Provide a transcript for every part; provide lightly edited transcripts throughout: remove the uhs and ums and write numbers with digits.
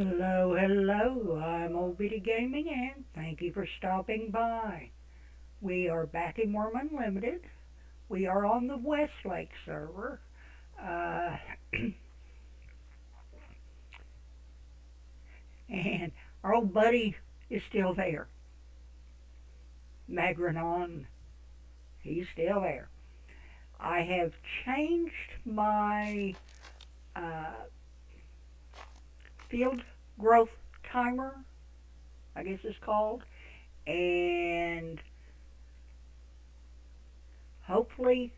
Hello, hello, I'm Old Bitty Gaming and thank you for stopping by. We are back in Wurm Unlimited. We are on the Westlake server. Uh, and our old buddy is still there. Magranon, he's still there. I have changed my uh, field growth timer, I guess it's called, and hopefully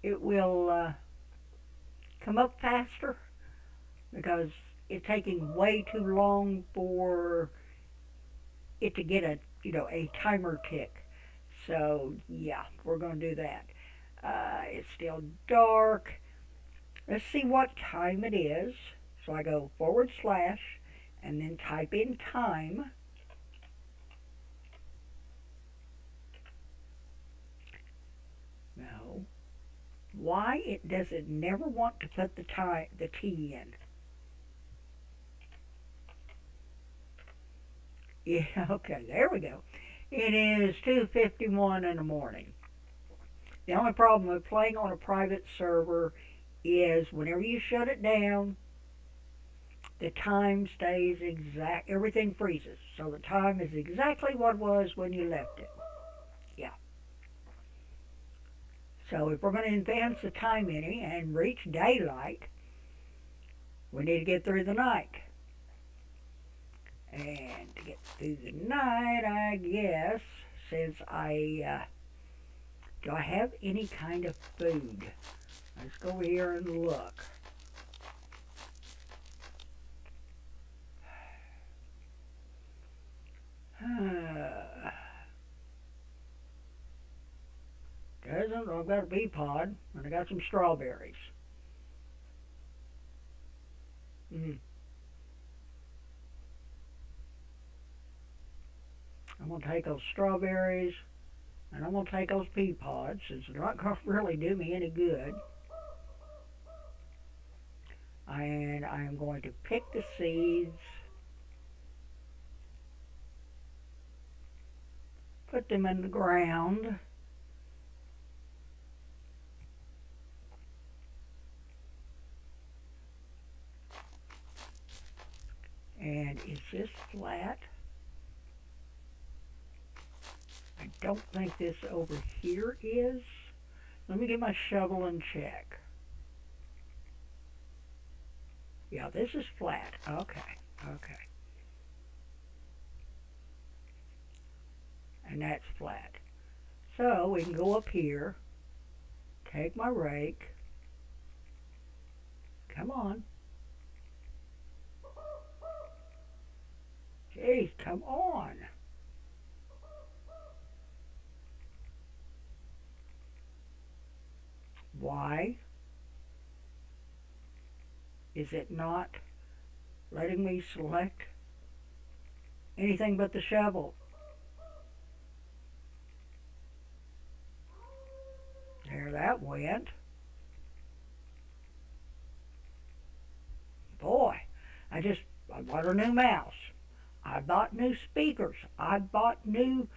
it will come up faster because it's taking way too long for it to get a timer tick. So yeah, we're going to do that. It's still dark. Let's see what time it is. So I go / and then type in time. No. Why does it never want to put the T in? Yeah, okay, there we go. It is 2:51 in the morning. The only problem with playing on a private server is whenever you shut it down, the time stays exact. Everything freezes. So the time is exactly what it was when you left it. Yeah. So if we're going to advance the time any and reach daylight, we need to get through the night. And to get through the night, I guess, since do I have any kind of food? Let's go over here and look. I've got a bee pod, and I got some strawberries. I'm going to take those strawberries, and I'm going to take those pea pods, since they're not going to really do me any good. And I am going to pick the seeds, put them in the ground, and is this flat? I don't think this over here is. Let me get my shovel and check. Yeah, this is flat. Okay. And that's flat. So we can go up here, take my rake. Come on. Jeez, come on. Why is it not letting me select anything but the shovel? There that went. Boy, I bought a new mouse. I bought new speakers. I bought new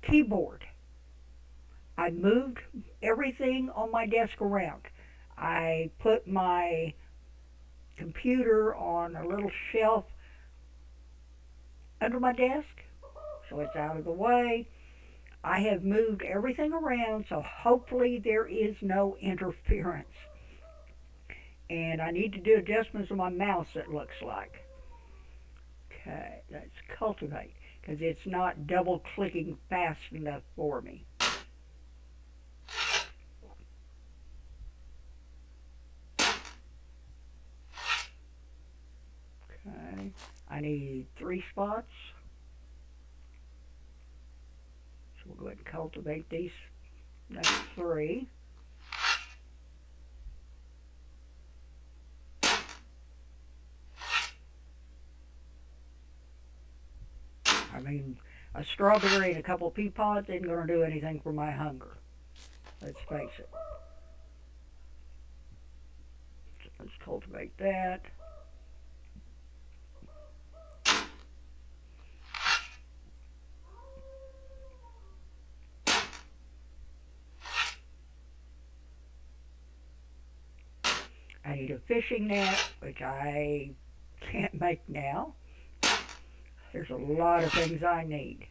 keyboard. I moved everything on my desk around. I put my computer on a little shelf under my desk, so it's out of the way. I have moved everything around, so hopefully there is no interference. And I need to do adjustments on my mouse, it looks like. Okay, let's cultivate, because it's not double clicking fast enough for me. Okay, I need 3 spots. So we'll go ahead and cultivate these next 3. I mean, a strawberry and a couple of pea pods isn't going to do anything for my hunger. Let's face it. Let's cultivate that. I need a fishing net, which I can't make now. There's a lot of things I need.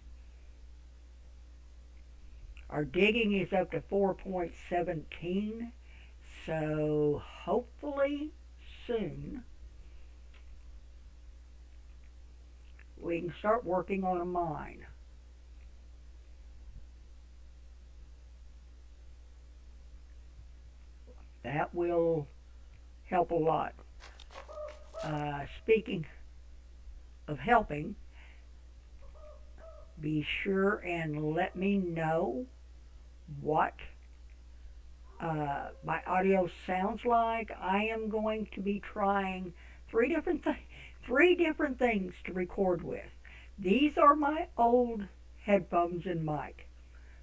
Our digging is up to 4.17, so hopefully soon we can start working on a mine. That will help a lot. Speaking of helping, be sure and let me know what my audio sounds like. I am going to be trying three different things to record with. These are my old headphones and mic.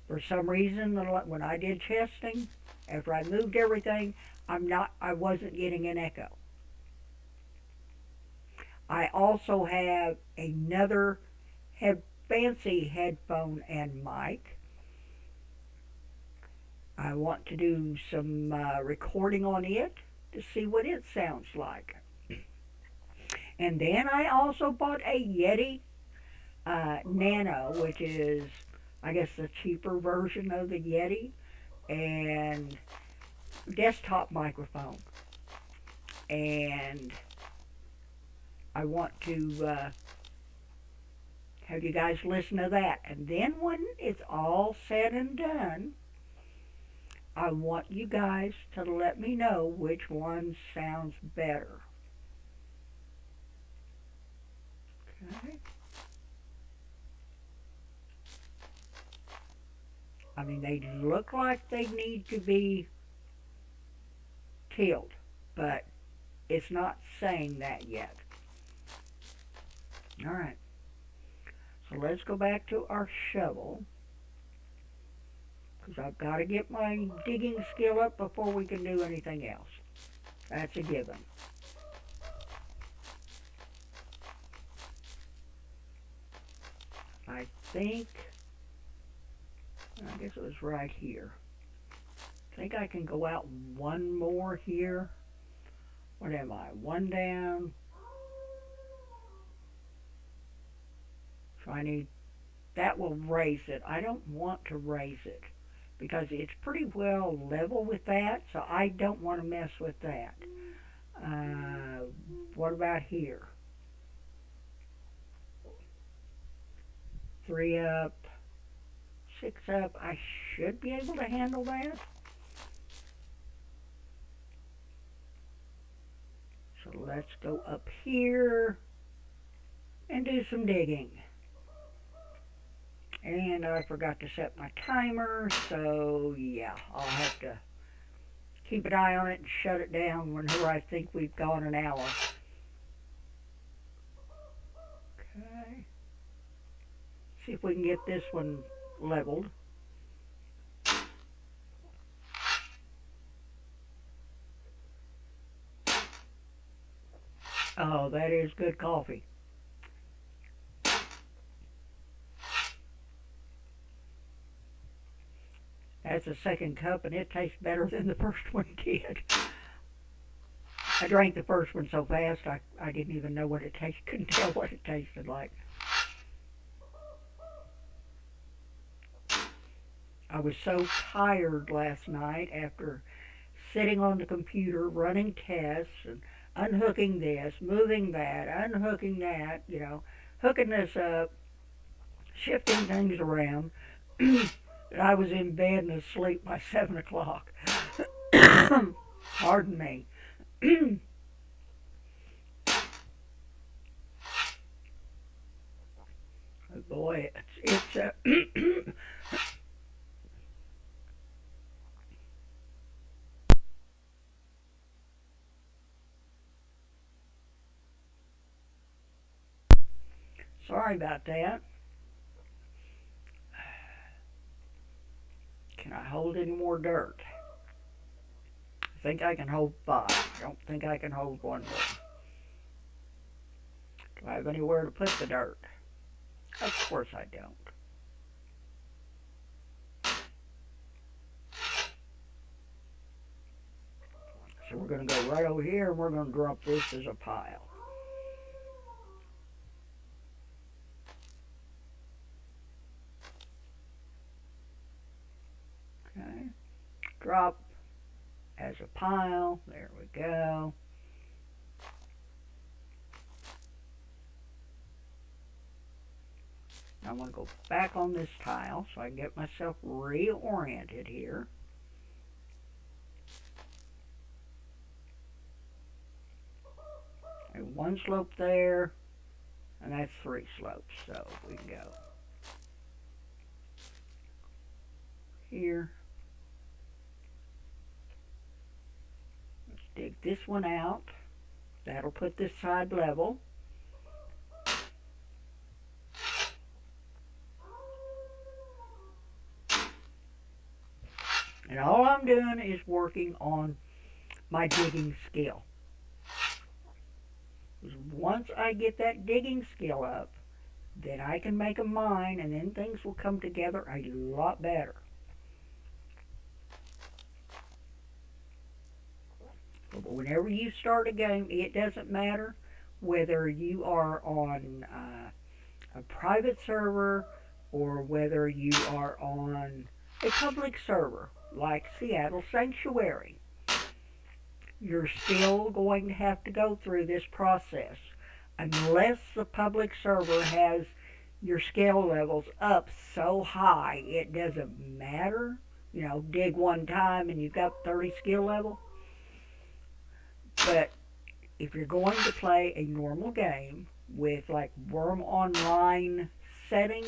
For some reason, when I did testing, after I moved everything, I wasn't getting an echo. I also have another fancy headphone and mic. I want to do some recording on it to see what it sounds like. And then I also bought a Yeti Nano, which is, I guess, the cheaper version of the Yeti, and desktop microphone. And I want to have you guys listen to that. And then when it's all said and done, I want you guys to let me know which one sounds better. Okay. I mean, they look like they need to be tilled, but it's not saying that yet. All right. So let's go back to our shovel, because I've got to get my digging skill up before we can do anything else. That's a given. I guess it was right here. I think I can go out one more here. What am I? One down. So that will raise it. I don't want to raise it because it's pretty well level with that, so I don't want to mess with that. What about here? 3 up, 6 up. I should be able to handle that. So let's go up here and do some digging. And I forgot to set my timer, so yeah, I'll have to keep an eye on it and shut it down whenever I think we've gone an hour. Okay. See if we can get this one leveled. Oh, that is good coffee. That's the second cup, and it tastes better than the first one did. I drank the first one so fast, I didn't even know what it tasted, couldn't tell what it tasted like. I was so tired last night after sitting on the computer, running tests, and unhooking this, moving that, unhooking that, hooking this up, shifting things around. And I was in bed and asleep by 7 o'clock. Pardon me. Oh boy, it's sorry about that. Can I hold any more dirt? think I can hold 5. Don't think I can hold 1 more. Do I have anywhere to put the dirt? Of course I don't. So we're going to go right over here and we're going to drop this as a pile. Okay. Drop as a pile. There we go. I'm going to go back on this tile so I can get myself reoriented here. And 1 slope there, and that's 3 slopes, so we can go here. Let's dig this one out. That'll put this side level. And all I'm doing is working on my digging skill. Once I get that digging skill up, then I can make a mine, and then things will come together a lot better. But whenever you start a game, it doesn't matter whether you are on a private server or whether you are on a public server like Seattle Sanctuary. You're still going to have to go through this process unless the public server has your skill levels up so high it doesn't matter. You know, dig 1 time and you've got 30 skill level. But if you're going to play a normal game with like Wurm Online settings,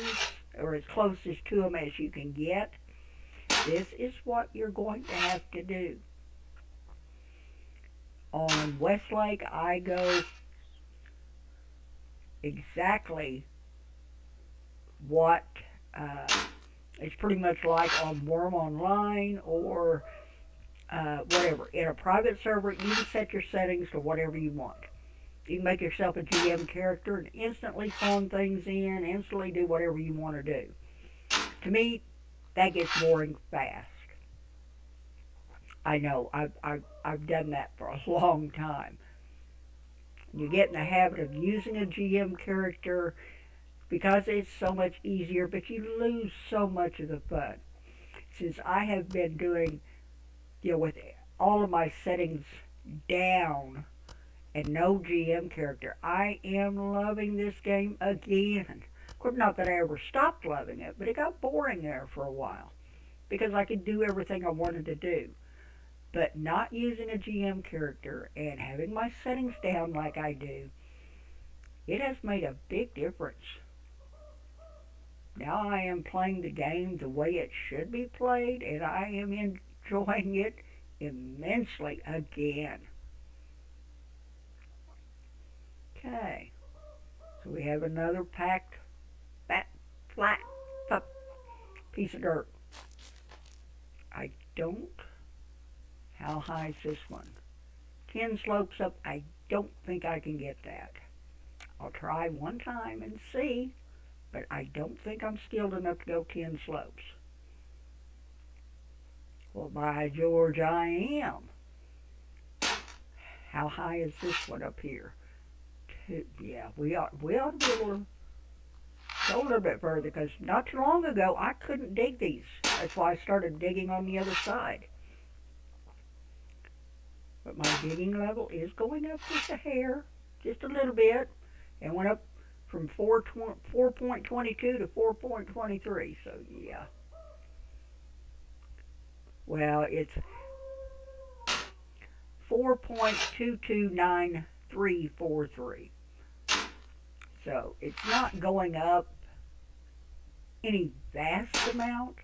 or as close to them as you can get, this is what you're going to have to do. On Westlake, I go exactly what it's pretty much like on Wurm Online or whatever. In a private server, you can set your settings to whatever you want. You can make yourself a GM character and instantly phone things in, instantly do whatever you want to do. To me, that gets boring fast. I know, I've done that for a long time. You get in the habit of using a GM character because it's so much easier, but you lose so much of the fun. Since I have been doing, with all of my settings down and no GM character, I am loving this game again. Of course, not that I ever stopped loving it, but it got boring there for a while because I could do everything I wanted to do. But not using a GM character and having my settings down like I do, it has made a big difference. Now I am playing the game the way it should be played, and I am enjoying it immensely again. Okay, so we have another packed, flat piece of dirt. I don't. How high is this one? 10 slopes up. I don't think I can get that. I'll try 1 time and see, but I don't think I'm skilled enough to go 10 slopes. Well, by George, I am. How high is this one up here? 2. Yeah, we ought to be able to go a little bit further, because not too long ago I couldn't dig these. That's why I started digging on the other side. But my digging level is going up just a hair, just a little bit, and went up from 4.22 to 4.23, so yeah. Well, it's 4.229343. So it's not going up any vast amount,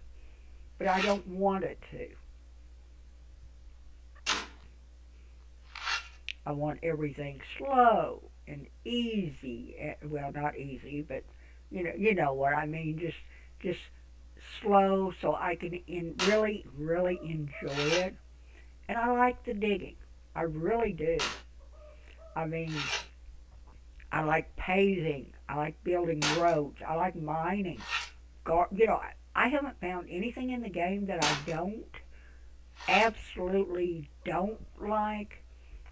but I don't want it to. I want everything slow and easy. Well, not easy, but you know what I mean. Just slow, so I can really enjoy it. And I like the digging. I really do. I mean, I like paving. I like building roads. I like mining. You know, I haven't found anything in the game that I absolutely don't like.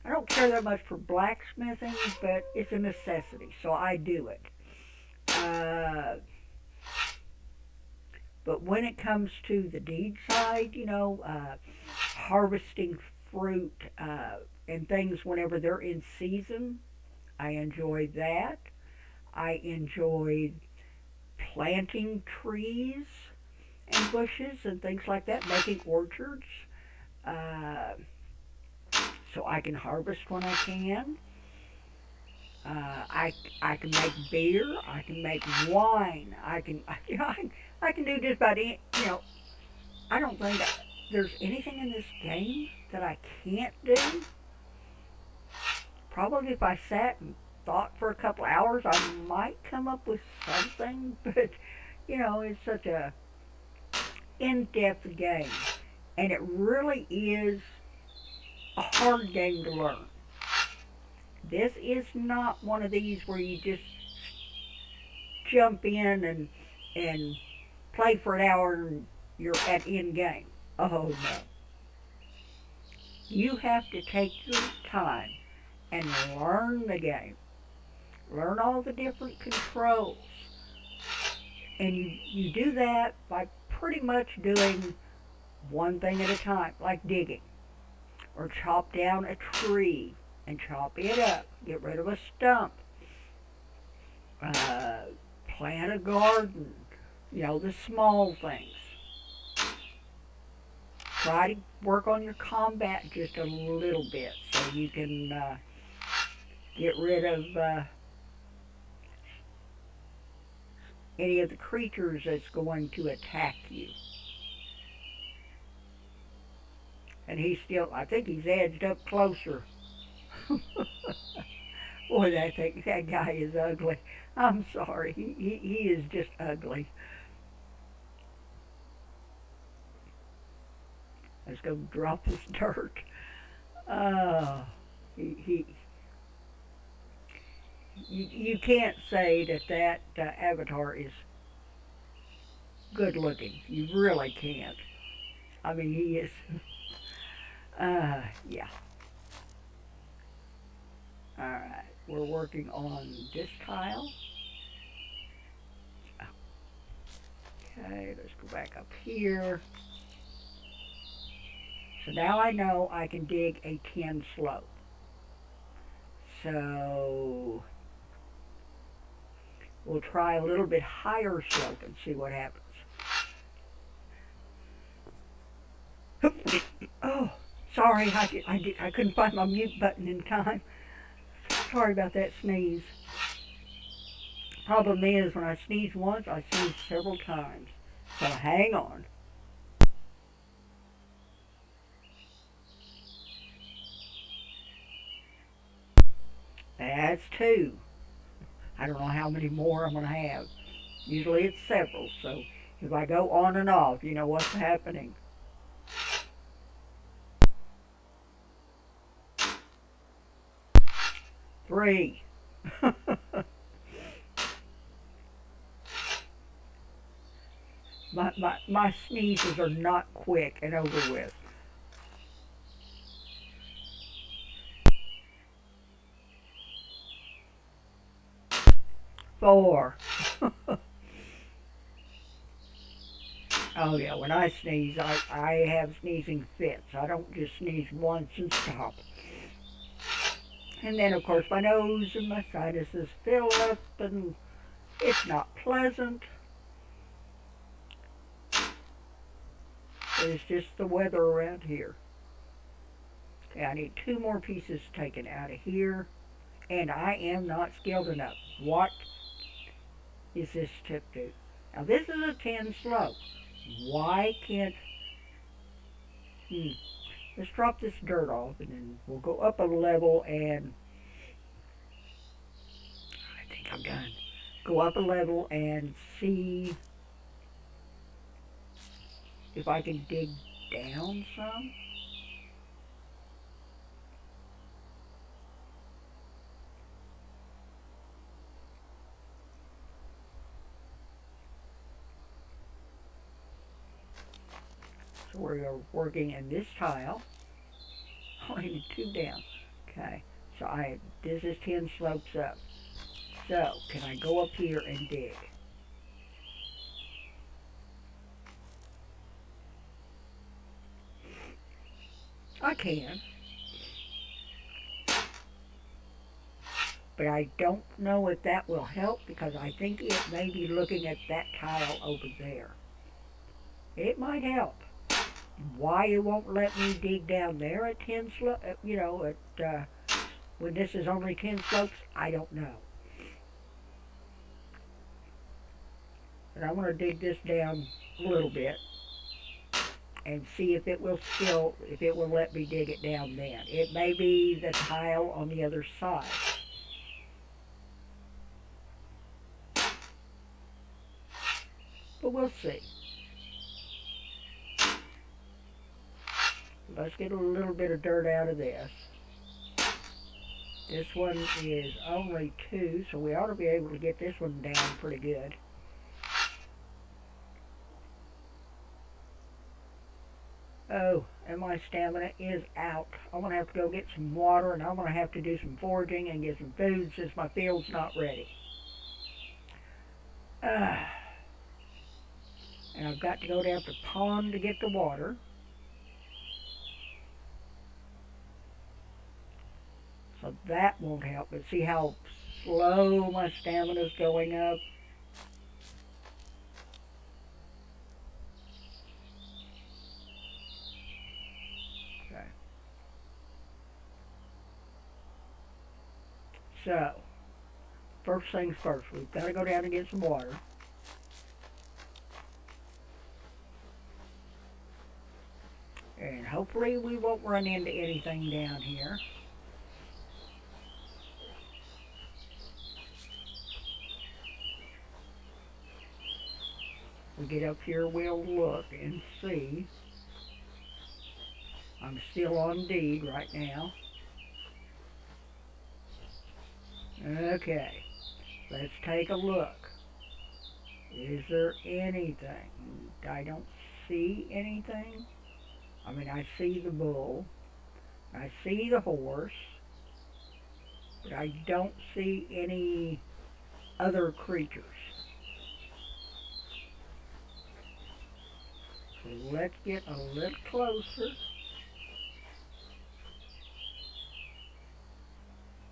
I don't care that much for blacksmithing, but it's a necessity, so I do it. Uh, but when it comes to the deed side, harvesting fruit and things whenever they're in season, I enjoy that. I enjoy planting trees and bushes and things like that, making orchards. Uh, so I can harvest when I can. I can make beer. I can make wine. I can do just about any. I don't think there's anything in this game that I can't do. Probably if I sat and thought for a couple hours, I might come up with something. But it's such a in-depth game, and it really is a hard game to learn. This is not one of these where you just jump in and play for an hour and you're at end game. Oh no. You have to take your time and learn the game. Learn all the different controls. And you do that by pretty much doing one thing at a time, like digging. Or chop down a tree and chop it up. Get rid of a stump. Uh, Plant a garden. The small things. Try to work on your combat just a little bit so you can get rid of any of the creatures that's going to attack you. And I think he's edged up closer. Boy, that guy is ugly. I'm sorry, he is just ugly. Let's go drop this dirt. Uh, he you can't say that avatar is good looking. You really can't. I mean, he is. Yeah. All right, we're working on this tile. Okay, let's go back up here. So now I know I can dig a 10 slope. So we'll try a little bit higher slope and see what happens. Oh, sorry, I couldn't find my mute button in time. Sorry about that sneeze. Problem is, when I sneeze once, I sneeze several times. So hang on. That's 2. I don't know how many more I'm going to have. Usually it's several, so if I go on and off, you know what's happening. Three. My sneezes are not quick and over with. 4. Oh yeah, when I sneeze, I have sneezing fits. I don't just sneeze once and stop. And then of course my nose and my sinuses fill up and it's not pleasant. It's just the weather around here. Okay, I need 2 more pieces taken out of here. And I am not skilled enough. What is this tip do? Now this is a 10 slope. Why can't... Let's drop this dirt off and then we'll go up a level and... I think I'm done. Go up a level and see if I can dig down some. So we're working in this tile. Only need 2 down. Okay. So this is 10 slopes up. So can I go up here and dig? I can. But I don't know if that will help because I think it may be looking at that tile over there. It might help. Why it won't let me dig down there at 10 slopes, when this is only 10 slopes, I don't know. But I want to dig this down a little bit and see if it will let me dig it down then. It may be the tile on the other side. But we'll see. Let's get a little bit of dirt out of this. This one is only 2, so we ought to be able to get this one down pretty good. Oh, and my stamina is out. I'm going to have to go get some water, and I'm going to have to do some foraging and get some food since my field's not ready. And I've got to go down to the pond to get the water. So that won't help, but see how slow my stamina's going up? Okay. So, first things first, we've got to go down and get some water. And hopefully we won't run into anything down here. We get up here, we'll look and see. I'm still on deed right now. Okay, let's take a look. Is there anything? I don't see anything. I mean, I see the bull. I see the horse. But I don't see any other creatures. So let's get a little closer.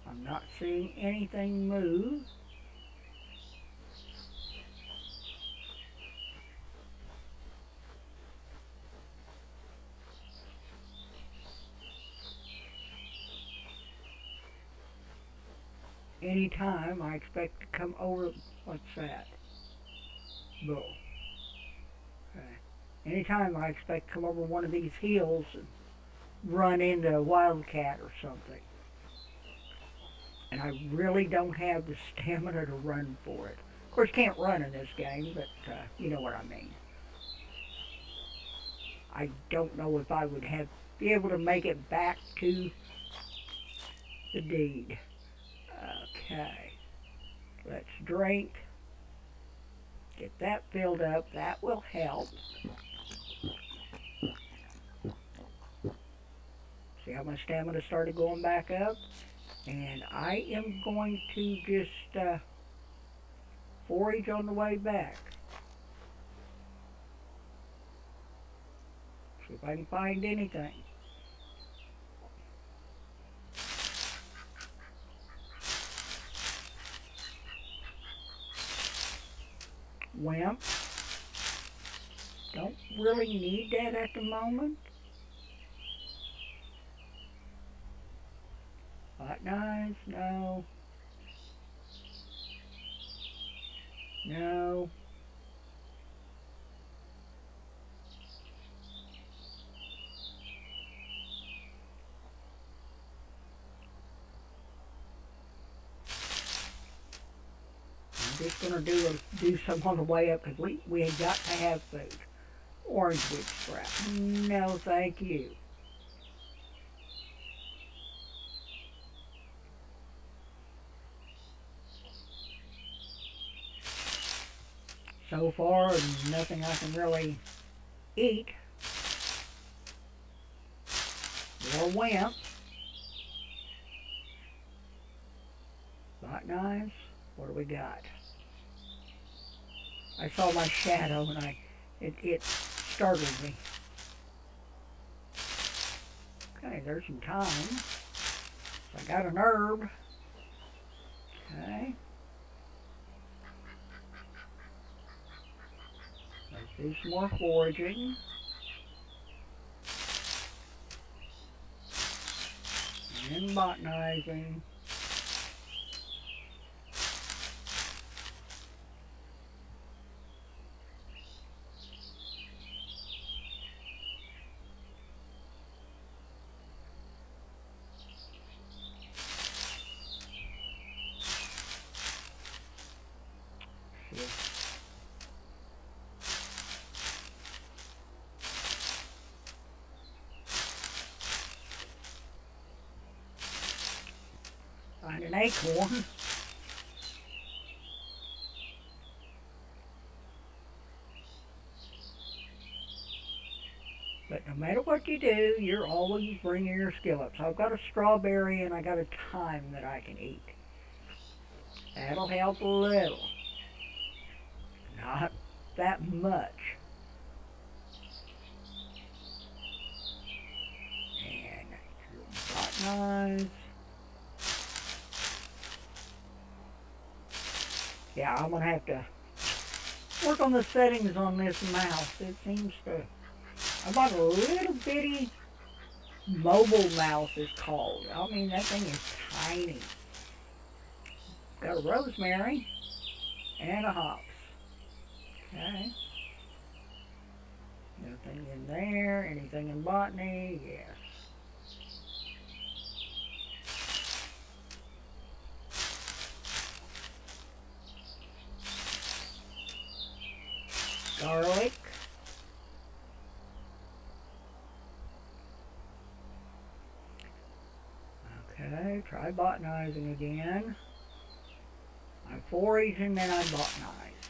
I'm not seeing anything move. Anytime I expect to come over, what's that? Bull. Okay. Anytime I expect to come over one of these hills and run into a wildcat or something. And I really don't have the stamina to run for it. Of course, you can't run in this game, but you know what I mean. I don't know if I would be able to make it back to the deed. Okay, let's drink. Get that filled up. That will help. See how my stamina started going back up? And I am going to just forage on the way back. See if I can find anything. Wimp. Don't really need that at the moment. Hot knives, no. No. I'm just gonna do some on the way up because we had got to have food. Orange wood scrap. No, thank you. So far, nothing I can really eat. More wimp. Botanize. What do we got? I saw my shadow and it startled me. Okay, there's some thyme. So I got an herb. Okay. Let's do some more foraging. And botanizing. Find an acorn. But no matter what you do, you're always bringing your skill up. So I've got a strawberry and I got a thyme that I can eat. That'll help a little. Not that much. And botanize. Yeah, I'm going to have to work on the settings on this mouse. It seems to... I bought a little bitty mobile mouse, it's called. I mean, that thing is tiny. Got a rosemary and a hops. Okay. Nothing in there. Anything in botany? Yes. Garlic. Okay, try botanizing again. I forage and then I botanize.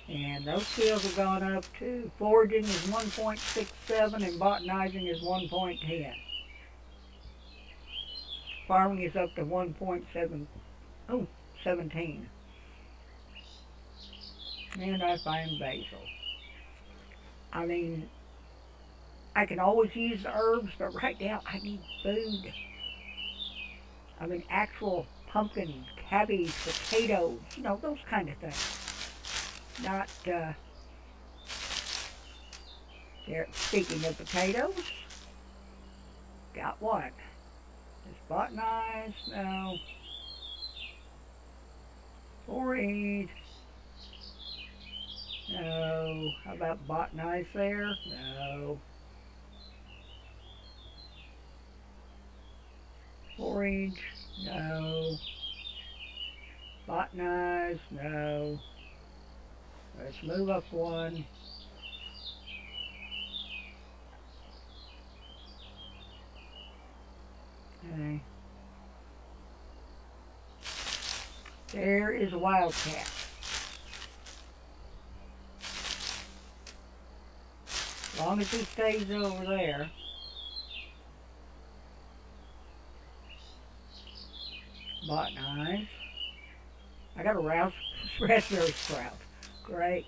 And those skills have gone up too. Foraging is 1.67 and botanizing is 1.10. Farming is up to 17. And I find basil. I mean, I can always use the herbs, but right now I need food. I mean, actual pumpkin, cabbage, potatoes, you know, those kind of things. Not, there, speaking of potatoes, got one. Just botanize, no. Forage, no. How about botanize there? No. Forage, no. Botanize, no. Let's move up one. Okay. There is a wildcat. As long as he stays over there. Botanize. I got a raspberry sprout. Great.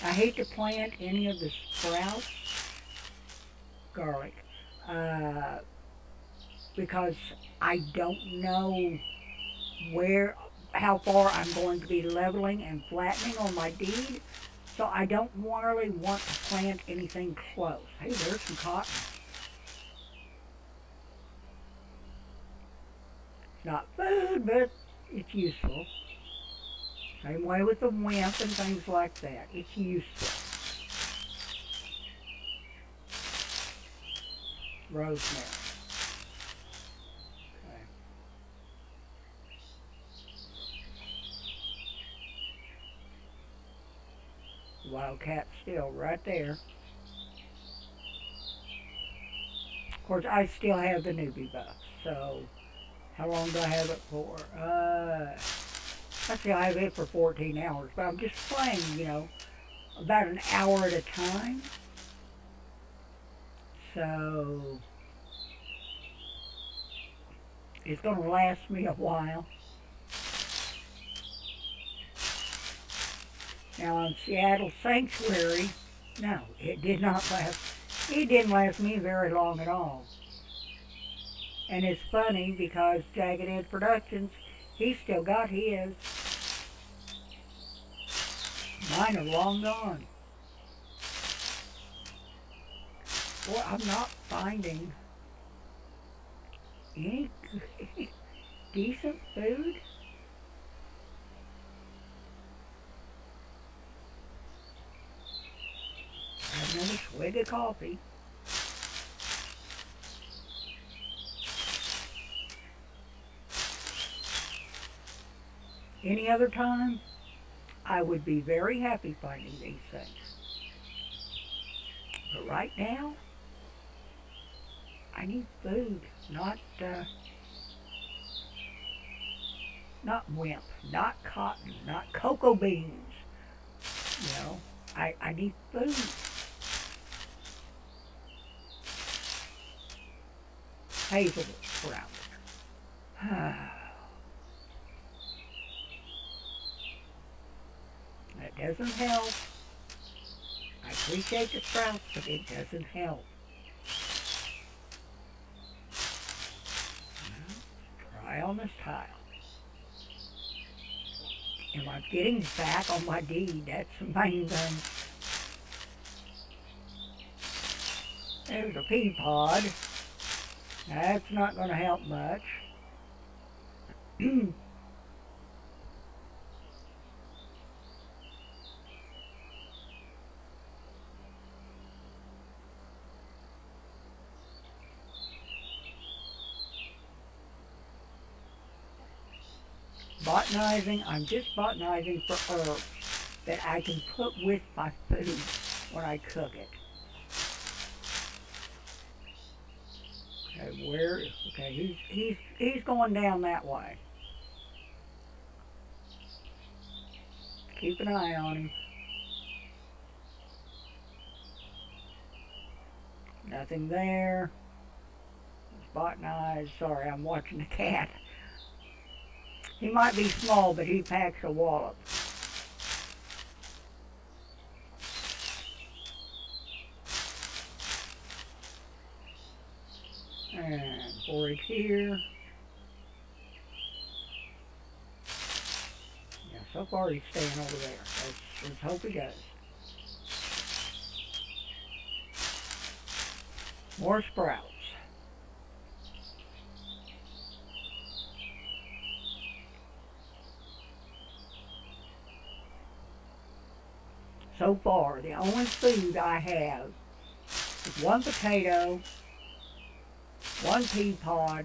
I hate to plant any of the sprouts, garlic, because I don't know how far I'm going to be leveling and flattening on my deed, so I don't really want to plant anything close. Hey, there's some cotton. It's not food, but it's useful. Same way with the wimp and things like that. It's useful. Rosemary. Okay. Wildcat still right there. Of course, I still have the newbie buff, so how long do I have it for? I still have it for 14 hours, but I'm just playing, you know. about an hour at a time. So it's going to last me a while. Now on Seattle Sanctuary, no, it did not last. It didn't last me very long at all. And it's funny because Jagged Edge Productions, he's still got his. Mine are long gone. Boy, I'm not finding any decent food. Have another swig of coffee. Any other time, I would be very happy finding these things. But right now, I need food, not wimp, not cotton, not cocoa beans. You know, I need food. Hazelnut sprouts. That doesn't help. I appreciate the sprouts, but it doesn't help. Try on this tile. Am I getting back on my deed? That's the main thing. There's a pea pod. That's not going to help much. Botanizing, I'm just botanizing for herbs that I can put with my food when I cook it. Okay, okay, he's going down that way. Keep an eye on him. Nothing there. It's botanized. Sorry, I'm watching the cat. He might be small, but he packs a wallop. And forage here. Yeah, so far he's staying over there. Let's hope he does. More sprouts. So far, the only food I have is one potato, one pea pod,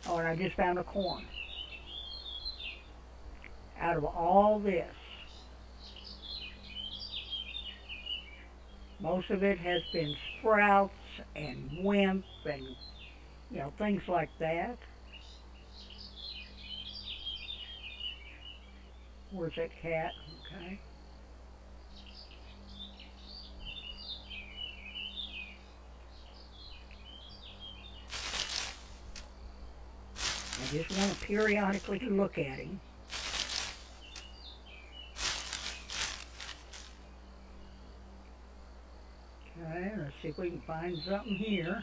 oh, and I just found a corn. Out of all this, most of it has been sprouts and wimp and, you know, things like that. Where's that cat? Okay. I just want to periodically look at him. Okay, let's see if we can find something here.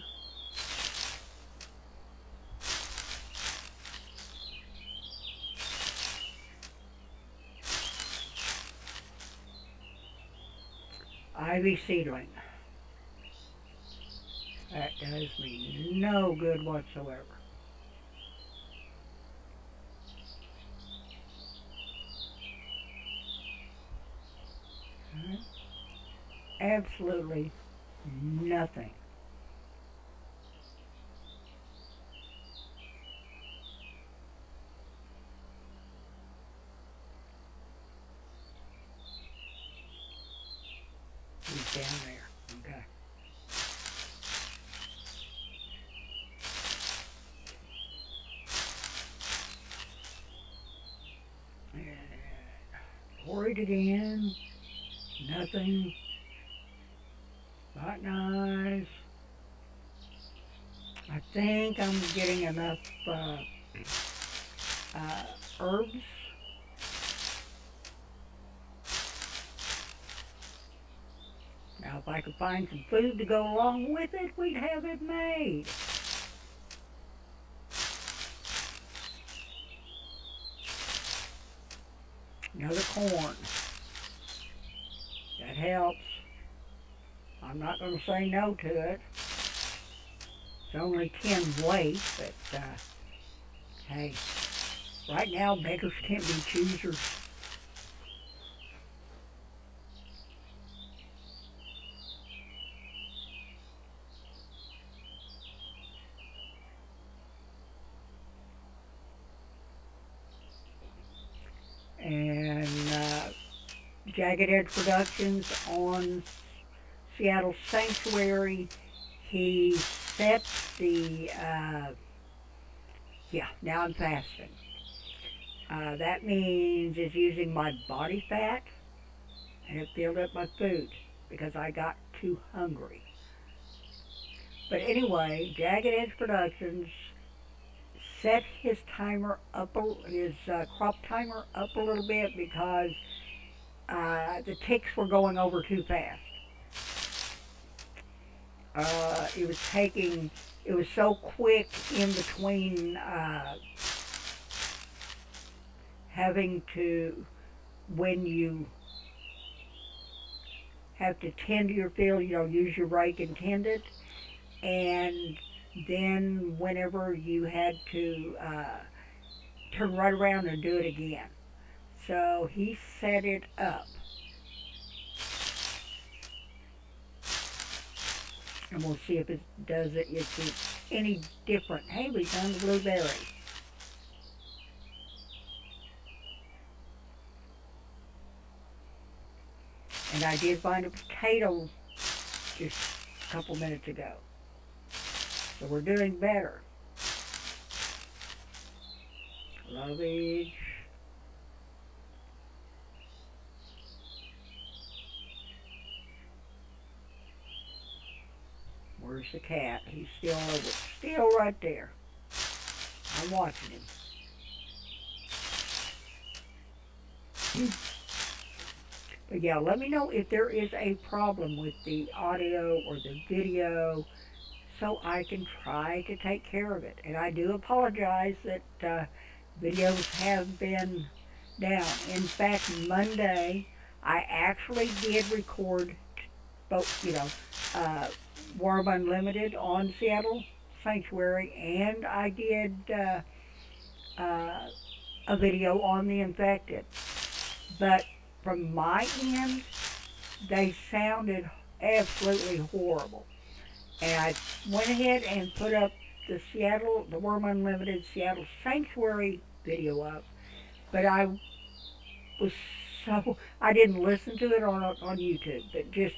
Ivy seedling. That does me no good whatsoever. Okay. Absolutely nothing. He's down there. Okay. Pour it again. Nothing. Not nice. I think I'm getting enough herbs. Now, if I could find some food to go along with it, we'd have it made. Another corn. That helps. I'm not going to say no to it. It's only 10 weight, but hey, right now beggars can't be choosers. And Jagged Edge Productions on Seattle Sanctuary, he set the, yeah, now I'm fasting. That means it's using my body fat, and it filled up my food because I got too hungry. But anyway, Jagged Edge Productions set his timer up, his crop timer up a little bit because the ticks were going over too fast. It was so quick in between having to, when you have to tend to your field, use your rake and tend it, and then whenever you had to turn right around and do it again. So he set it up. And we'll see if it does it, if it's any different. Hey, we found a blueberry. And I did find a potato just a couple minutes ago. So we're doing better. Lovage. Where's the cat? He's still right there. I'm watching him. But yeah, let me know if there is a problem with the audio or the video so I can try to take care of it. And I do apologize that videos have been down. In fact, Monday, I actually did record both, Wurm Unlimited on Seattle Sanctuary, and I did a video on the infected. But from my end, they sounded absolutely horrible. And I went ahead and put up the Wurm Unlimited Seattle Sanctuary video up, but I didn't listen to it on YouTube, but just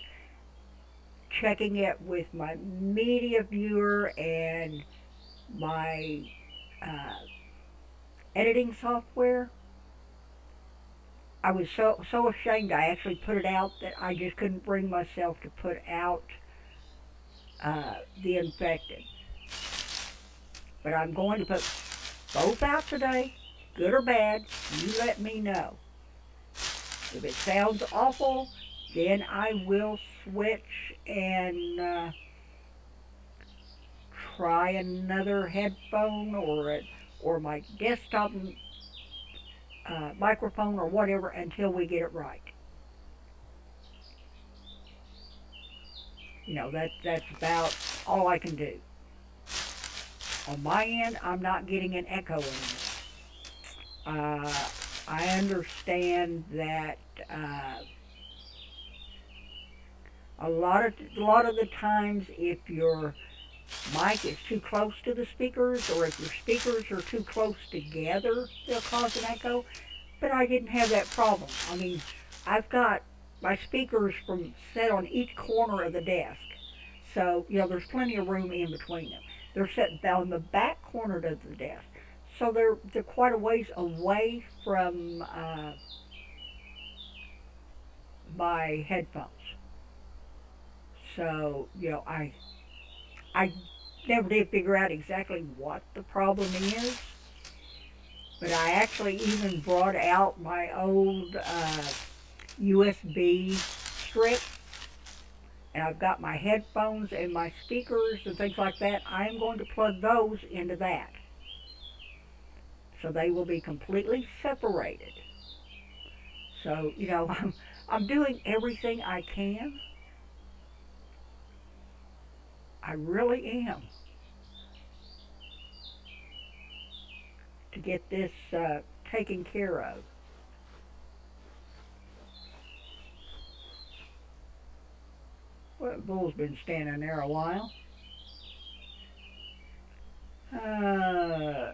checking it with my media viewer and my editing software. I was so ashamed I actually put it out that I just couldn't bring myself to put out the infected. But I'm going to put both out today, good or bad. You let me know. If it sounds awful, then I will switch and try another headphone or my desktop microphone or whatever until we get it right. That's about all I can do. On my end, I'm not getting an echo anymore. I understand that a lot of the times, if your mic is too close to the speakers, or if your speakers are too close together, they'll cause an echo. But I didn't have that problem. I mean, I've got my speakers set on each corner of the desk. So, there's plenty of room in between them. They're set down the back corner of the desk. So they're quite a ways away from my headphones. So, I never did figure out exactly what the problem is, but I actually even brought out my old USB strip, and I've got my headphones and my speakers and things like that. I'm going to plug those into that, so they will be completely separated. So, I'm doing everything I can. I really am, to get this taken care of. Well, Bull's been standing there a while. Uh,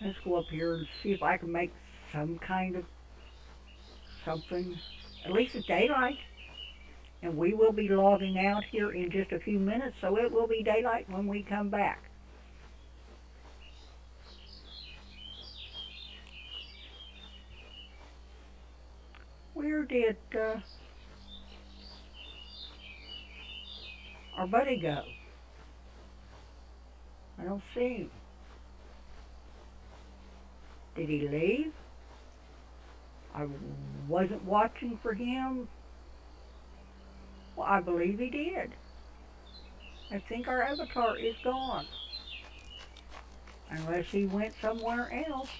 let's go up here and see if I can make some kind of something, at least it's daylight. And we will be logging out here in just a few minutes, so it will be daylight when we come back. Where did our buddy go? I don't see him. Did he leave? I wasn't watching for him. Well, I believe he did. I think our avatar is gone. Unless he went somewhere else.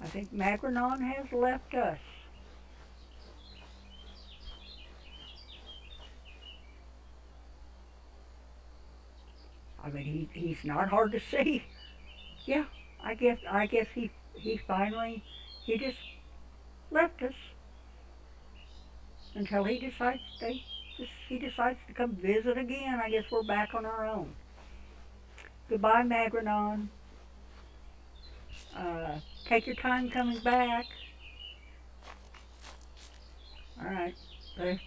I think Magranon has left us. I mean, he's not hard to see. Yeah, I guess he finally, he just left us until he decides to come visit again. I guess we're back on our own. Goodbye, Magranon. Take your time coming back. All right. Let's,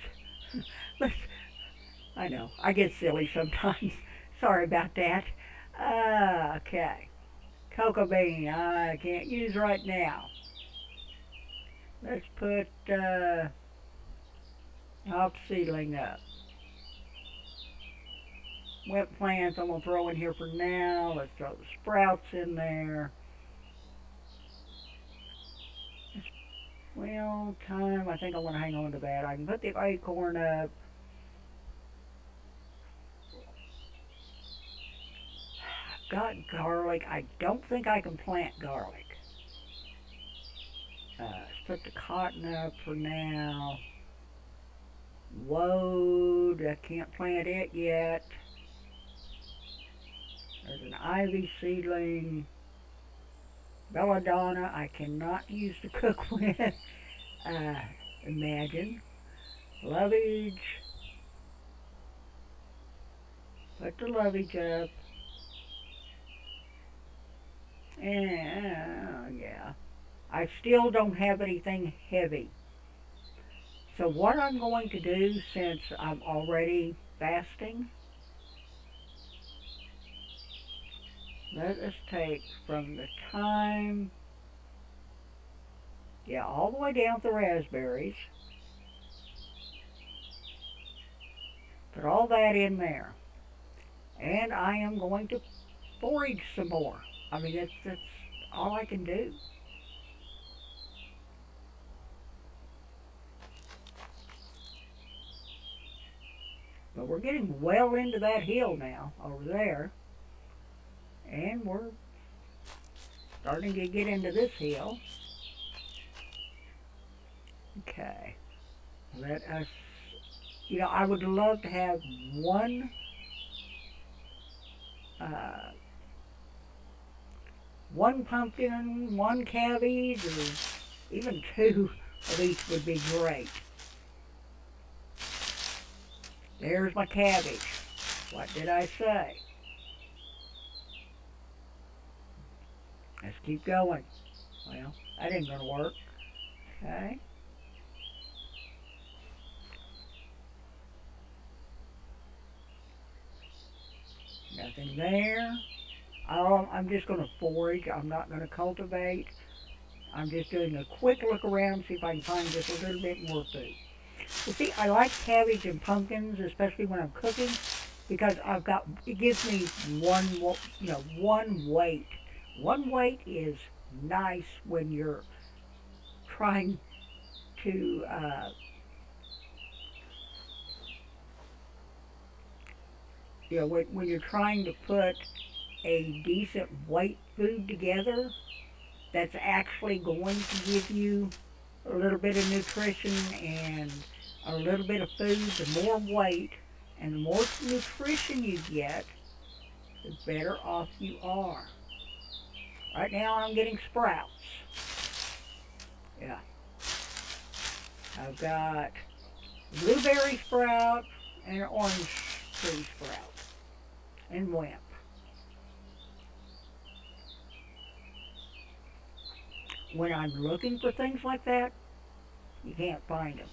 let's, I know, I get silly sometimes. Sorry about that. Okay. Cocoa bean, I can't use right now. Let's put hop seedling up. Wet plants I'm going to throw in here for now. Let's throw the sprouts in there. Well, thyme, I think I want to hang on to that. I can put the acorn up. I've got garlic. I don't think I can plant garlic. Let's put the cotton up for now. Woad, I can't plant it yet. There's an ivy seedling. Belladonna, I cannot use to cook with. Imagine. Lovage. Put the lovage up. And, yeah. I still don't have anything heavy. So what I'm going to do, since I'm already fasting, let us take from the thyme, all the way down to the raspberries. Put all that in there. And I am going to forage some more. I mean, that's all I can do. But we're getting well into that hill now, over there. And we're starting to get into this hill. Okay. Let us, I would love to have one pumpkin, one cabbage, or even two of each would be great. There's my cabbage. What did I say? Let's keep going. Well, that ain't gonna work. Okay. Nothing there. I'm just going to forage. I'm not going to cultivate. I'm just doing a quick look around, see if I can find just a little bit more food. You see, I like cabbage and pumpkins, especially when I'm cooking, because it gives me one weight. One weight is nice when you're trying to, when you're trying to put a decent weight food together that's actually going to give you a little bit of nutrition and a little bit of food. The more weight and the more nutrition you get, the better off you are. Right now I'm getting sprouts. Yeah. I've got blueberry sprout and orange tree sprout and wimp. When I'm looking for things like that, you can't find them.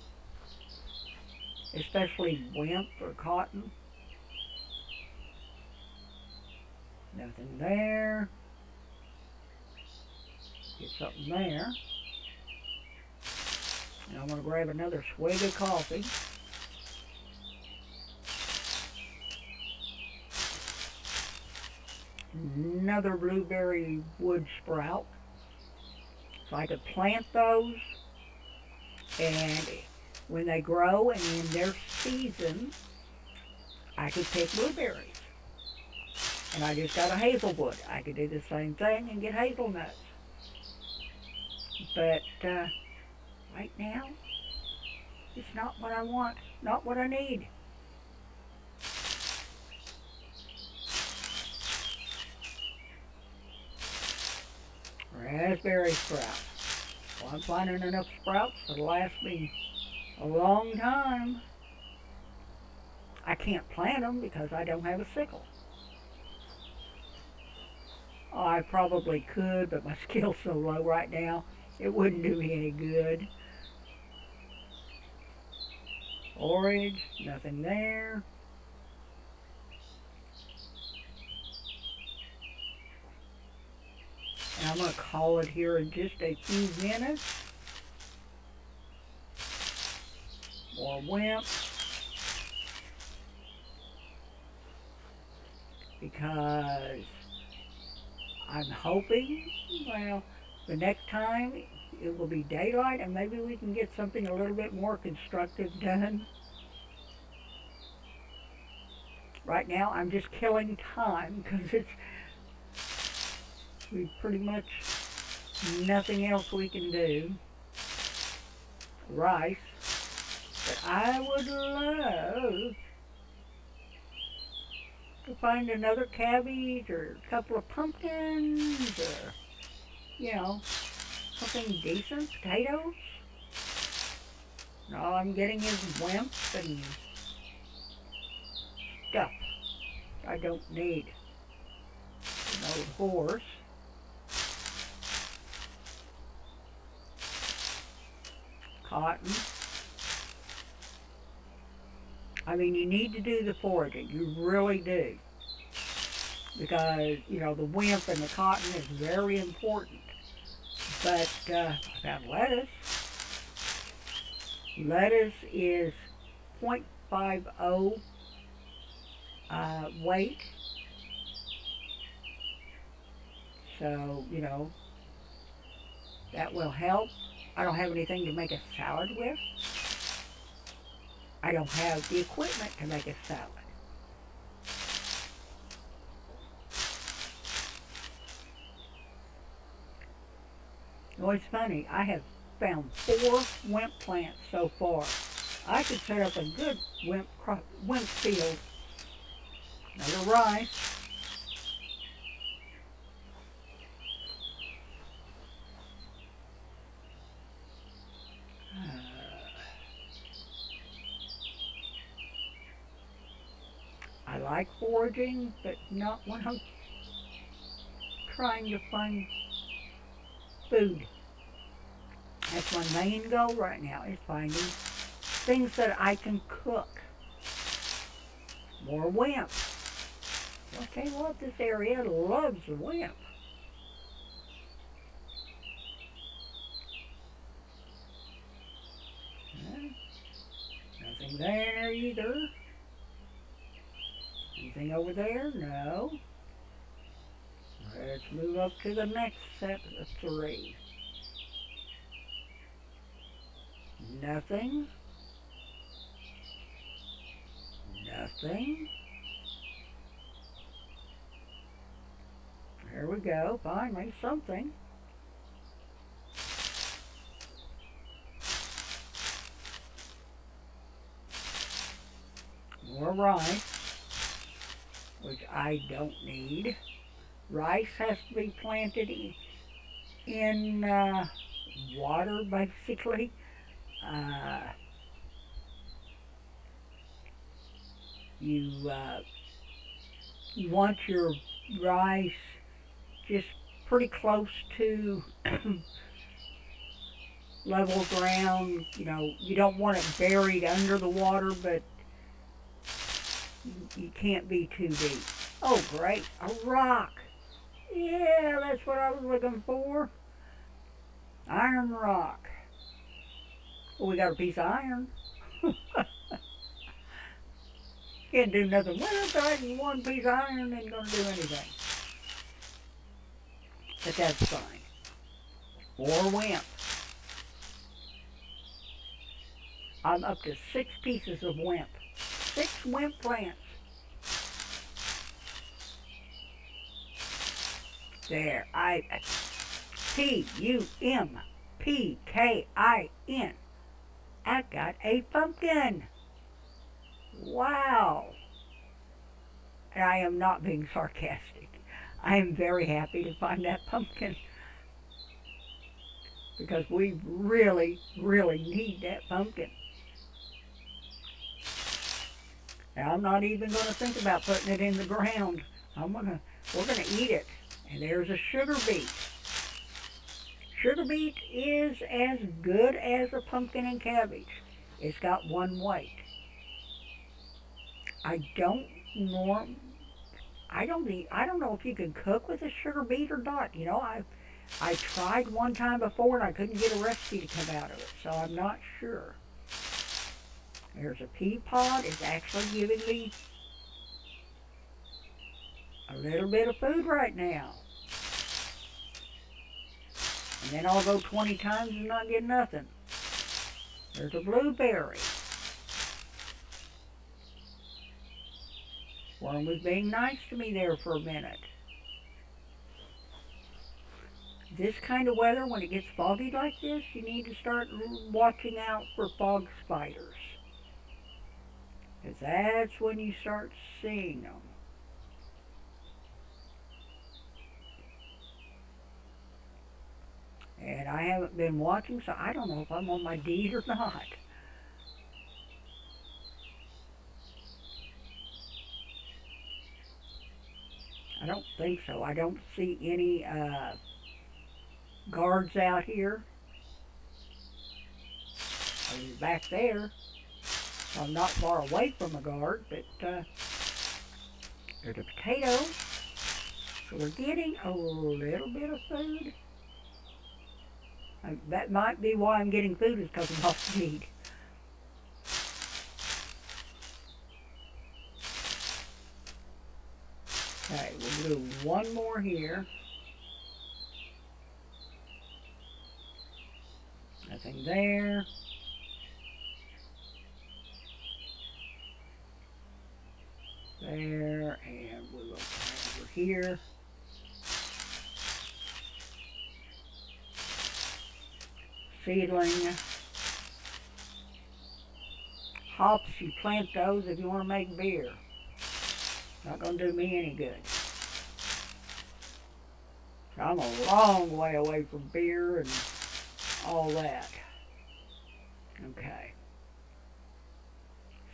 Especially wimp or cotton. Nothing there. Get something there. And I'm going to grab another swig of coffee. Another blueberry wood sprout. So I could plant those, and when they grow and in their season, I could pick blueberries. And I just got a hazelwood. I could do the same thing and get hazelnuts. But right now, it's not what I want, not what I need. Raspberry sprout. Well, I'm finding enough sprouts to last me a long time. I can't plant them because I don't have a sickle. Oh, I probably could, but my skill's so low right now, it wouldn't do me any good. Orange, nothing there. And I'm going to call it here in just a few minutes. More wimp. Because I'm hoping, well, the next time it will be daylight and maybe we can get something a little bit more constructive done. Right now I'm just killing time because we pretty much nothing else we can do. Rice. But I would love to find another cabbage or a couple of pumpkins or, something decent. Potatoes. And all I'm getting is wimp and stuff I don't need. An old horse. Cotton. I mean, you need to do the foraging. You really do. Because, the wimp and the cotton is very important. But I found lettuce. Lettuce is 0.50 weight. So, that will help. I don't have anything to make a salad with. I don't have the equipment to make a salad. Oh, it's funny. I have found 4 wimp plants so far. I could set up a good wimp field. Another rice. I like foraging, but not when I'm trying to find food. That's my main goal right now, is finding things that I can cook. More wimp. I'll tell you what, this area loves the wimp. Nothing there either. Anything over there? No. Let's move up to the next set of 3. Nothing. Nothing. There we go. Finally, something. More rice, which I don't need. Rice has to be planted in water, basically. You want your rice just pretty close to level ground. You know, you don't want it buried under the water, but you can't be too deep. Oh, great, a rock. Yeah, that's what I was looking for. Iron rock. Well, we got a piece of iron. Can't do nothing with it. One piece of iron ain't gonna do anything. But that's fine. More wimp. I'm up to 6 pieces of wimp. 6 wimp plants. There. Pumpkin. I got a pumpkin. Wow. And I am not being sarcastic. I am very happy to find that pumpkin. Because we really, really need that pumpkin. And I'm not even going to think about putting it in the ground. We're going to eat it. And there's a sugar beet. Sugar beet is as good as a pumpkin and cabbage. It's got one weight. I don't know if you can cook with a sugar beet or not. You know, I tried one time before and I couldn't get a recipe to come out of it, so I'm not sure. There's a pea pod. It's actually giving me a little bit of food right now. And then I'll go 20 times and not get nothing. There's a blueberry. Wurm was being nice to me there for a minute. This kind of weather, when it gets foggy like this, you need to start watching out for fog spiders. Because that's when you start seeing them. And I haven't been watching, so I don't know if I'm on my deed or not. I don't think so. I don't see any guards out here. I was back there. So I'm not far away from a guard, but there's a potato. So we're getting a little bit of food. That might be why I'm getting food, is because I'm off feed. Okay, we'll do one more here. Nothing there. There, and we will come over here. Seedling. Hops, you plant those if you want to make beer. Not going to do me any good. So I'm a long way away from beer and all that. Okay.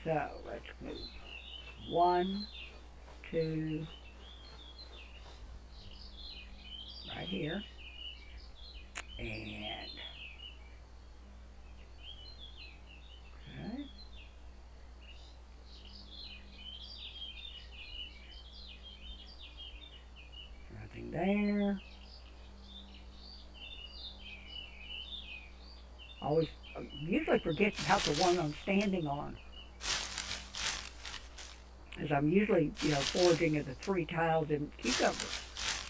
So let's move. 1, 2, right here. And okay. Nothing there. Always, usually forget about the one I'm standing on. As I'm usually, foraging at the 3 tiles in cucumbers.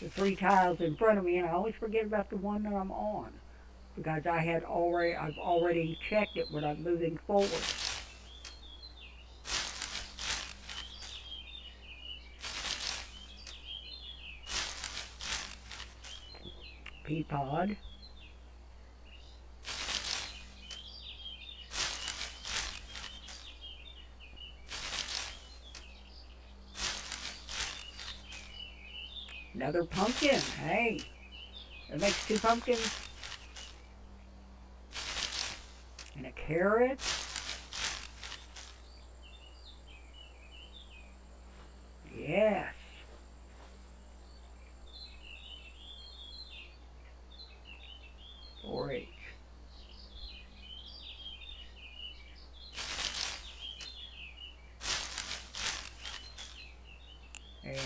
The 3 tiles in front of me, and I always forget about the one that I'm on. Because I've already checked it when I'm moving forward. Pea pod. Another pumpkin. Hey, that makes 2 pumpkins. And a carrot. Yes. Forage. And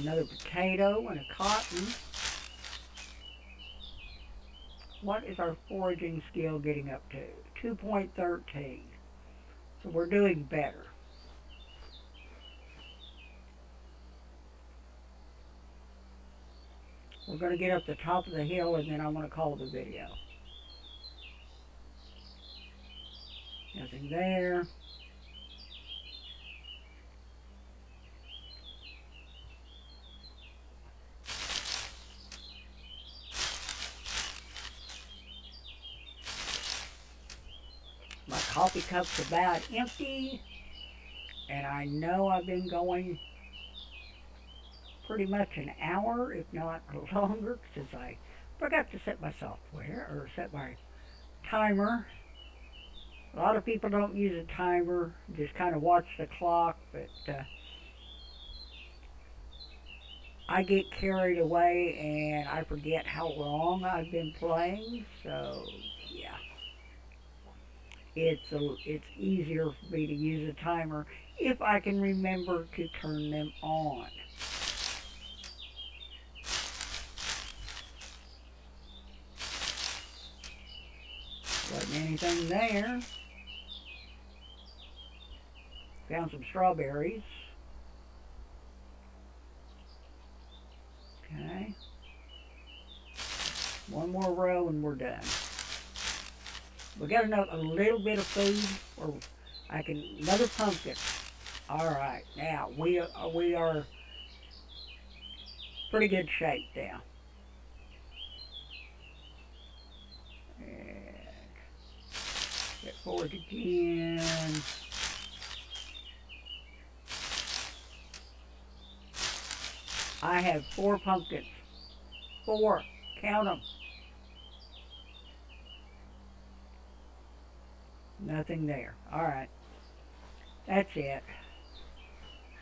another potato and a cotton. What is our foraging skill getting up to? 2.13. So we're doing better. We're going to get up the top of the hill and then I'm going to call the video. Nothing there. My coffee cup's about empty, and I know I've been going pretty much an hour, if not longer, since I forgot to set my software, or set my timer. A lot of people don't use a timer, just kind of watch the clock, but I get carried away and I forget how long I've been playing, so yeah. It's easier for me to use a timer if I can remember to turn them on. Wasn't anything there. Found some strawberries. Okay. One more row and we're done. We got a little bit of food, or another pumpkin. All right, now we are pretty good shape now. And get forward again. I have 4 pumpkins. 4. Count them. Nothing there. All right. That's it.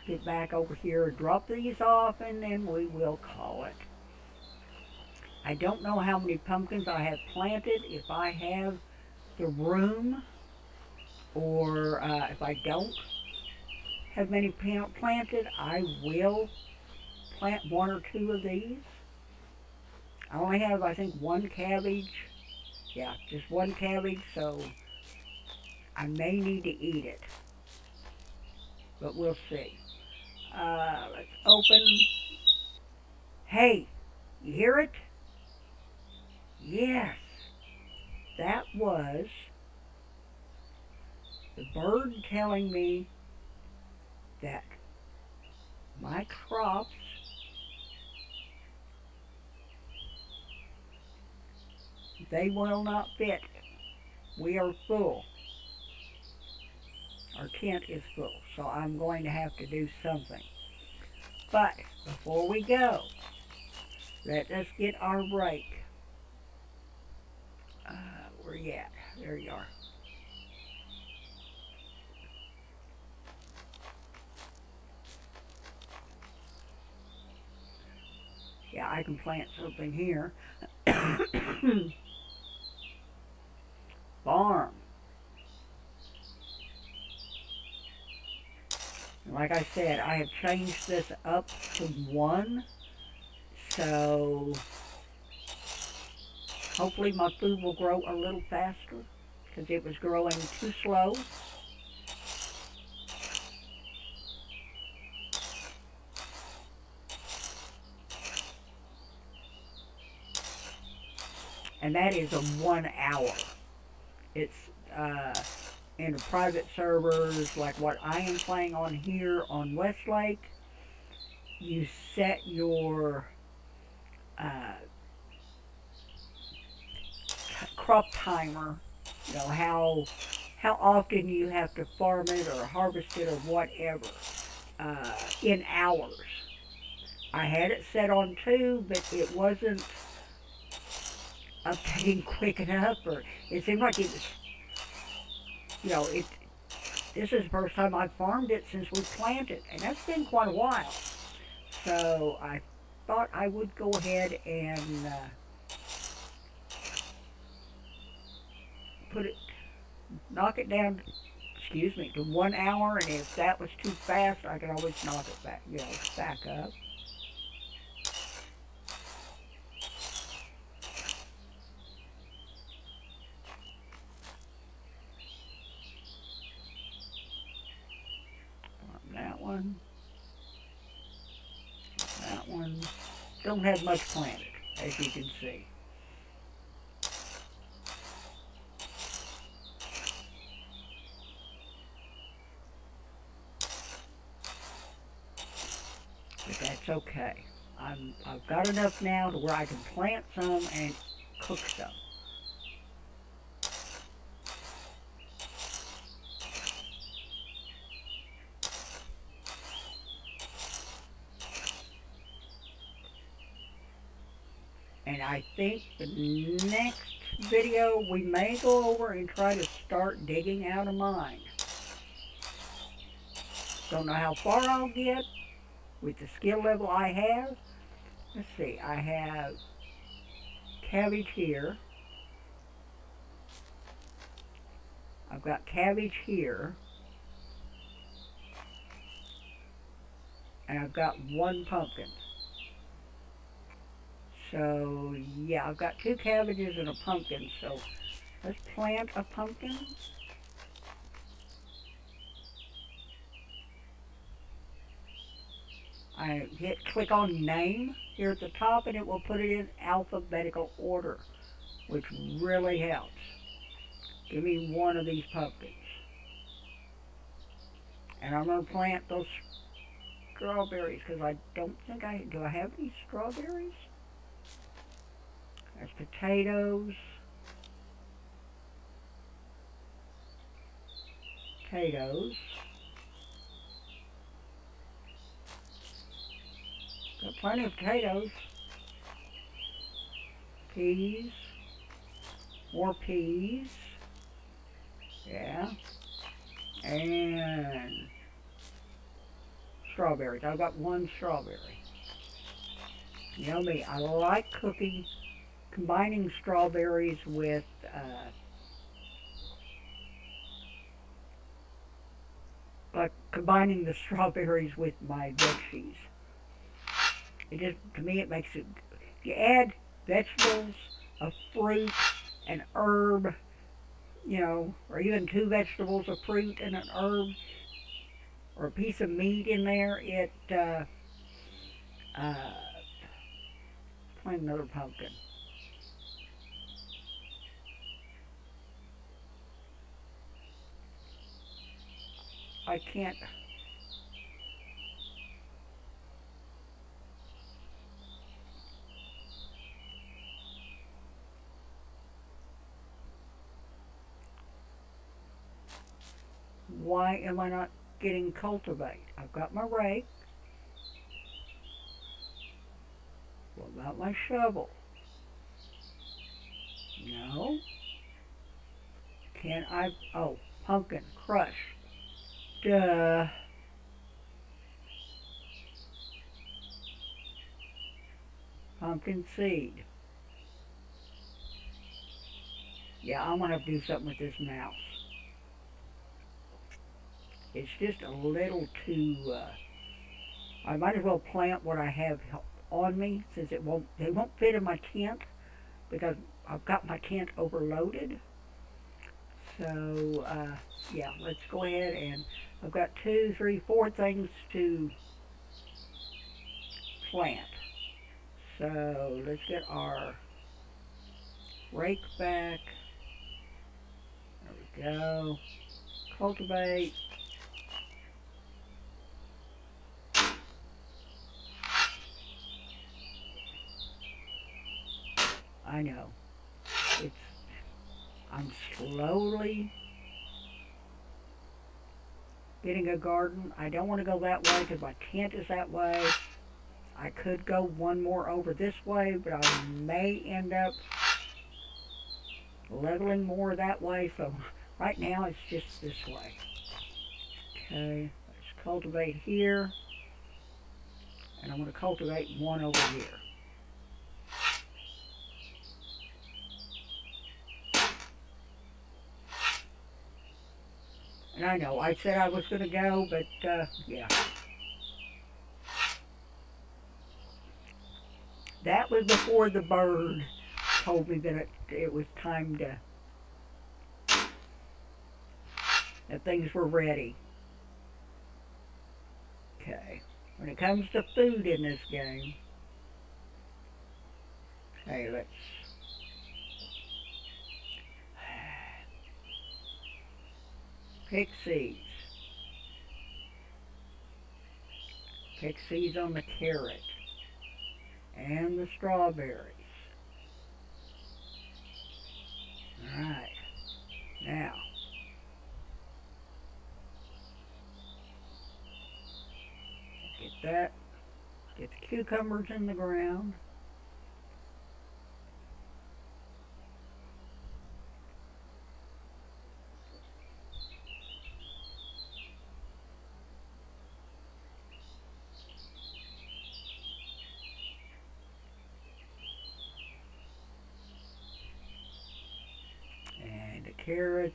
Get back over here, drop these off, and then we will call it. I don't know how many pumpkins I have planted. If I have the room, or if I don't have many planted, I will plant 1 or 2 of these. I only have, I think, 1 cabbage. Yeah, just 1 cabbage, so I may need to eat it. But we'll see. Let's open. Hey, you hear it? Yes, that was the bird telling me that my crops they will not fit. We are full. Our tent is full, so I'm going to have to do something. But before we go, let us get our rake. Where you at? There you are. Yeah, I can plant something here. Farm. Like I said, I have changed this up to 1, so hopefully my food will grow a little faster because it was growing too slow. And that is a 1 hour. It's uh, in the private servers like what I am playing on here on Westlake. You set your uh, crop timer, how often you have to farm it or harvest it or whatever, in hours. I had it set on 2, but it wasn't updating quick enough, or it seemed like it was, you know, it. This is the first time I've farmed it since we planted, and that's been quite a while. So I thought I would go ahead and put it, knock it down, excuse me, to 1 hour, and if that was too fast, I could always knock it back, back up. That one, that one. Don't have much planted, as you can see. But that's okay. I've got enough now to where I can plant some and cook some. And I think the next video we may go over and try to start digging out a mine. Don't know how far I'll get with the skill level I have. Let's see, I have cabbage here. I've got cabbage here. And I've got 1 pumpkin. So, yeah, I've got 2 cabbages and a pumpkin. So, let's plant a pumpkin. I click on name here at the top, and it will put it in alphabetical order, which really helps. Give me 1 of these pumpkins. And I'm going to plant those strawberries because I don't think do I have any strawberries? There's potatoes. Potatoes. Got plenty of potatoes. Peas. More peas. Yeah. And strawberries. I've got 1 strawberry. You know me, I like cooking, combining strawberries with like combining the strawberries with my veggies. It just, to me, it makes it. You add vegetables, a fruit, an herb, or even 2 vegetables, a fruit, and an herb, or a piece of meat in there. Plant another pumpkin. I can't. Why am I not getting cultivate? I've got my rake. What about my shovel? No. Can I? Oh, pumpkin crush. Duh. Pumpkin seed. Yeah, I'm gonna have to do something with this mouse. It's just a little too, I might as well plant what I have on me since they won't fit in my tent because I've got my tent overloaded. So, yeah, let's go ahead and I've got 2, 3, 4 things to plant. So let's get our rake back. There we go. Cultivate. I know. It's I'm slowly getting a garden. I don't want to go that way because my tent is that way. I could go one more over this way, but I may end up leveling more that way. So right now it's just this way. Okay, let's cultivate here. And I'm going to cultivate one over here. And I know, I said I was going to go, but yeah. That was before the bird told me that it was time that things were ready. Okay. When it comes to food in this game, hey, let's pick seeds. Pick seeds on the carrot and the strawberries. Alright. Now, get that. Get the cucumbers in the ground. And the carrots.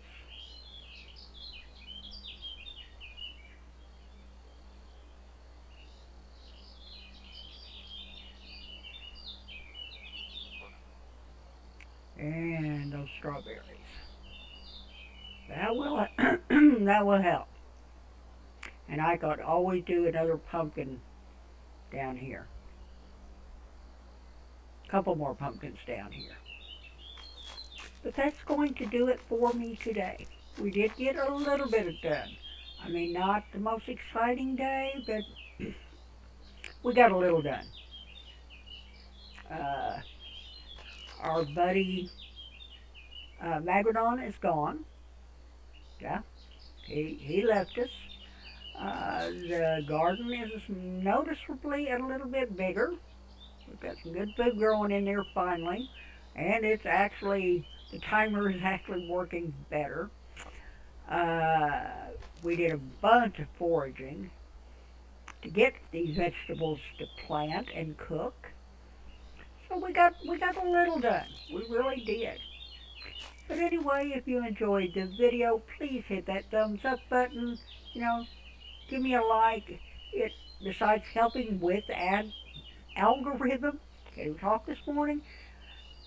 And those strawberries. That will that will help. And I could always do another pumpkin down here. A couple more pumpkins down here. But that's going to do it for me today. We did get a little bit done. I mean, not the most exciting day, but we got a little done. Our buddy Magranon is gone. Yeah, he left us. The garden is noticeably a little bit bigger. We've got some good food growing in there finally. And it's actually, the timer is actually working better. We did a bunch of foraging to get these vegetables to plant and cook. So we got a little done. We really did. But anyway, if you enjoyed the video, please hit that thumbs up button. You know, give me a like. It, besides helping with the algorithm, okay, we talked this morning,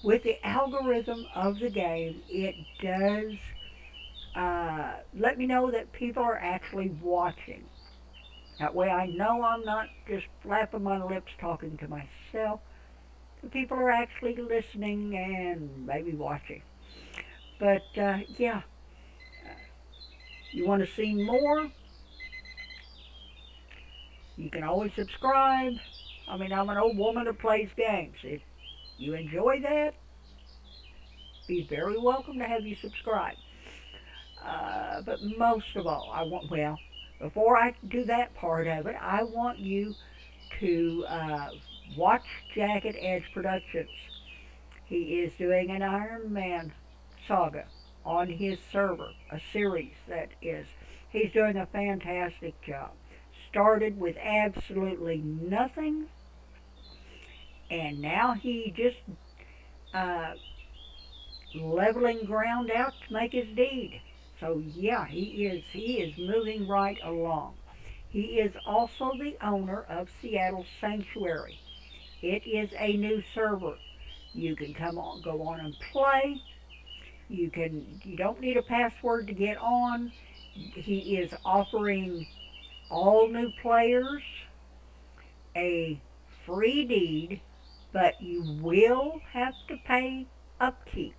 with the algorithm of the game, it does let me know that people are actually watching. That way I know I'm not just flapping my lips talking to myself. The people are actually listening and maybe watching. But yeah, you want to see more? You can always subscribe. I mean, I'm an old woman that plays games. If you enjoy that, be very welcome to have you subscribe. But most of all, well, before I do that part of it, I want you to watch Jagged Edge Productions. He is doing an Ironman saga on his server, a series that is. He's doing a fantastic job. Started with absolutely nothing, and now he just leveling ground out to make his deed. So yeah, he is moving right along. He is also the owner of Seattle Sanctuary. It is a new server. You can come on, go on and play. You don't need a password to get on. He is offering all new players a free deed, but you will have to pay upkeep.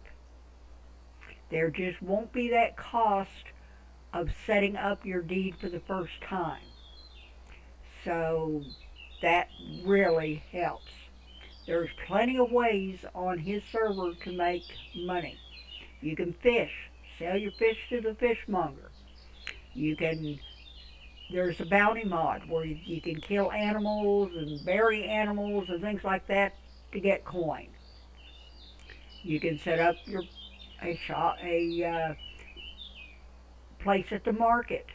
There just won't be that cost of setting up your deed for the first time. So that really helps. There's plenty of ways on his server to make money. You can fish, sell your fish to the fishmonger. You can, there's a bounty mod where you can kill animals and bury animals and things like that to get coin. You can set up a place at the market.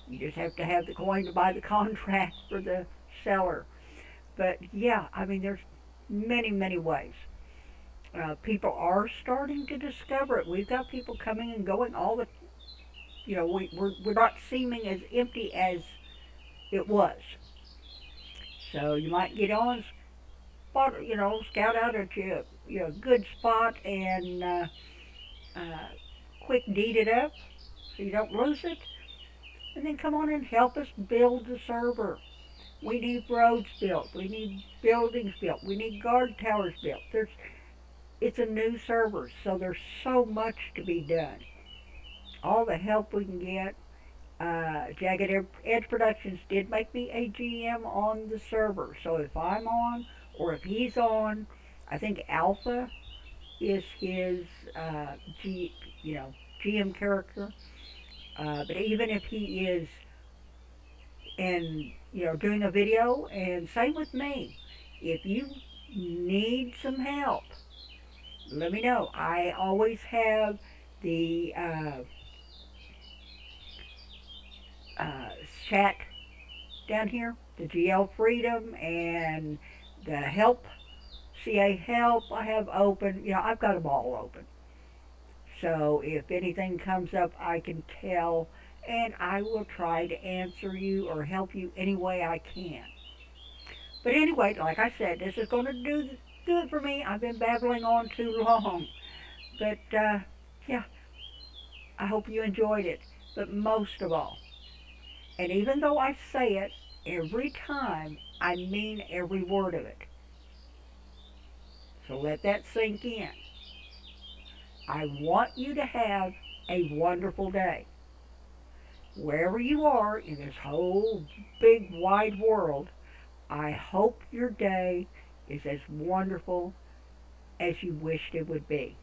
You just have to have the coin to buy the contract for the seller. But yeah, I mean, there's many, many ways. People are starting to discover it. We've got people coming and going all the, we're not seeming as empty as it was. So you might get on, spot, scout out at your good spot and uh, quick deed it up so you don't lose it. And then come on and help us build the server. We need roads built. We need buildings built. We need guard towers built. It's a new server, so there's so much to be done. All the help we can get. Jagged Edge Productions did make me a GM on the server, so if I'm on or if he's on, I think Alpha is his GM character. But even if he is doing a video, and same with me, if you need some help, let me know. I always have the chat down here, the GL Freedom and the help, CA help I have open. I've got them all open. So if anything comes up, I can tell, and I will try to answer you or help you any way I can. But anyway, like I said, this is going to do it for me. I've been babbling on too long. But yeah, I hope you enjoyed it. But most of all, and even though I say it every time, I mean every word of it. So let that sink in. I want you to have a wonderful day. Wherever you are in this whole big wide world, I hope your day is as wonderful as you wished it would be.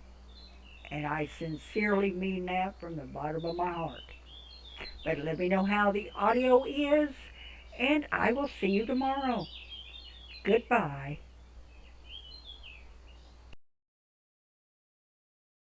And I sincerely mean that from the bottom of my heart. But let me know how the audio is, and I will see you tomorrow. Goodbye.